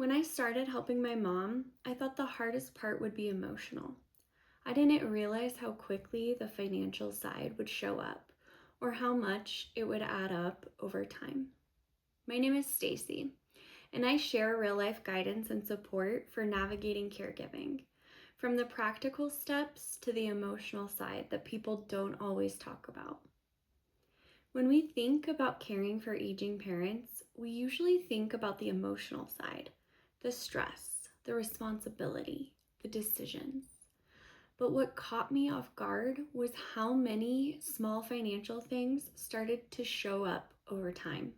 When I started helping my mom, I thought the hardest part would be emotional. I didn't realize how quickly the financial side would show up or how much it would add up over time. My name is Stacy, and I share real-life guidance and support for navigating caregiving, from the practical steps to the emotional side that people don't always talk about. When we think about caring for aging parents, we usually think about the emotional side, the stress, the responsibility, the decisions. But what caught me off guard was how many small financial things started to show up over time.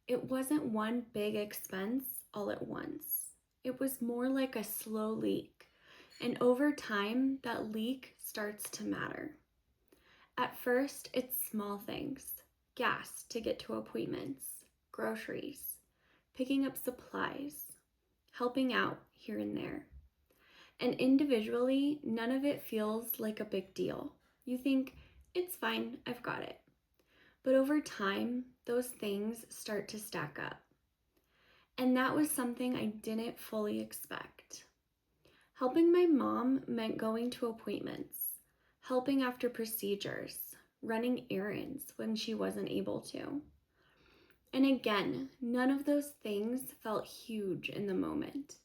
It wasn't one big expense all at once. It was more like a slow leak. And over time, that leak starts to matter. At first, it's small things: gas to get to appointments, groceries, picking up supplies, helping out here and there. And individually, none of it feels like a big deal. You think, it's fine, I've got it. But over time, those things start to stack up. And that was something I didn't fully expect. Helping my mom meant going to appointments, helping after procedures, running errands when she wasn't able to. And again, none of those things felt huge in the moment,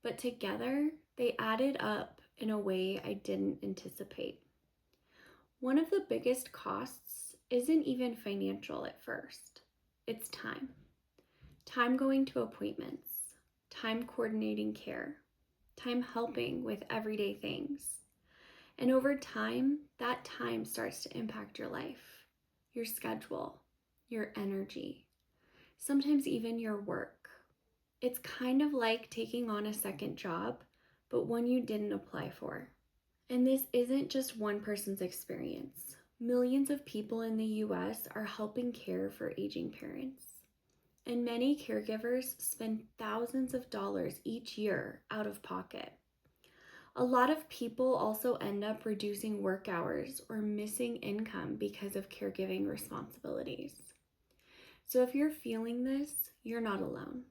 but together they added up in a way I didn't anticipate. One of the biggest costs isn't even financial at first. It's time. Time going to appointments, time coordinating care, time helping with everyday things. And over time, that time starts to impact your life, your schedule, your energy, sometimes even your work. It's kind of like taking on a second job, but one you didn't apply for. And this isn't just one person's experience. Millions of people in the US are helping care for aging parents. And many caregivers spend thousands of dollars each year out of pocket. A lot of people also end up reducing work hours or missing income because of caregiving responsibilities. So if you're feeling this, you're not alone.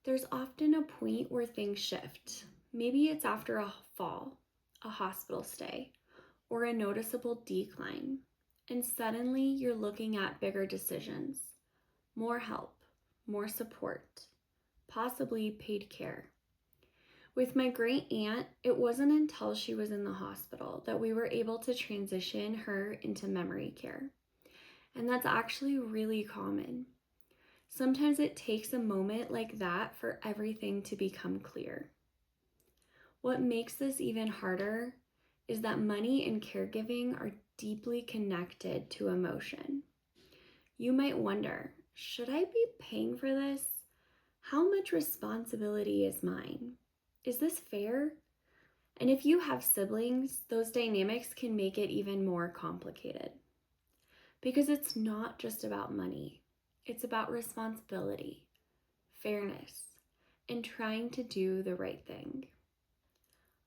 There's often a point where things shift. Maybe it's after a fall, a hospital stay, or a noticeable decline, and suddenly you're looking at bigger decisions, more help, more support, possibly paid care. With my great aunt, it wasn't until she was in the hospital that we were able to transition her into memory care. And that's actually really common. Sometimes it takes a moment like that for everything to become clear. What makes this even harder is that money and caregiving are deeply connected to emotion. You might wonder, should I be paying for this? How much responsibility is mine? Is this fair? And if you have siblings, those dynamics can make it even more complicated. Because it's not just about money. It's about responsibility, fairness, and trying to do the right thing.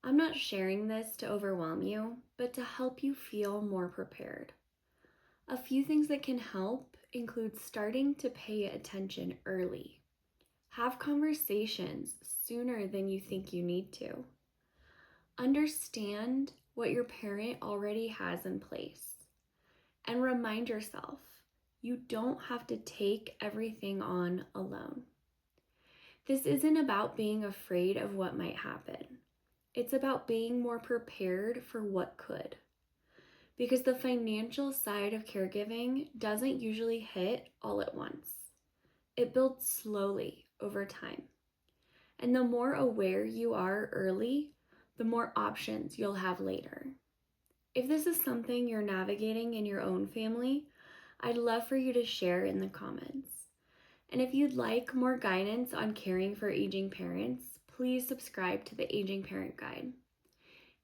I'm not sharing this to overwhelm you, but to help you feel more prepared. A few things that can help include starting to pay attention early. Have conversations sooner than you think you need to. Understand what your parent already has in place. And remind yourself, you don't have to take everything on alone. This isn't about being afraid of what might happen. It's about being more prepared for what could. Because the financial side of caregiving doesn't usually hit all at once. It builds slowly over time. And the more aware you are early, the more options you'll have later. If this is something you're navigating in your own family, I'd love for you to share in the comments. And if you'd like more guidance on caring for aging parents, please subscribe to the Aging Parent Guide.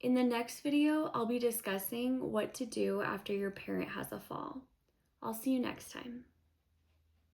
In the next video, I'll be discussing what to do after your parent has a fall. I'll see you next time.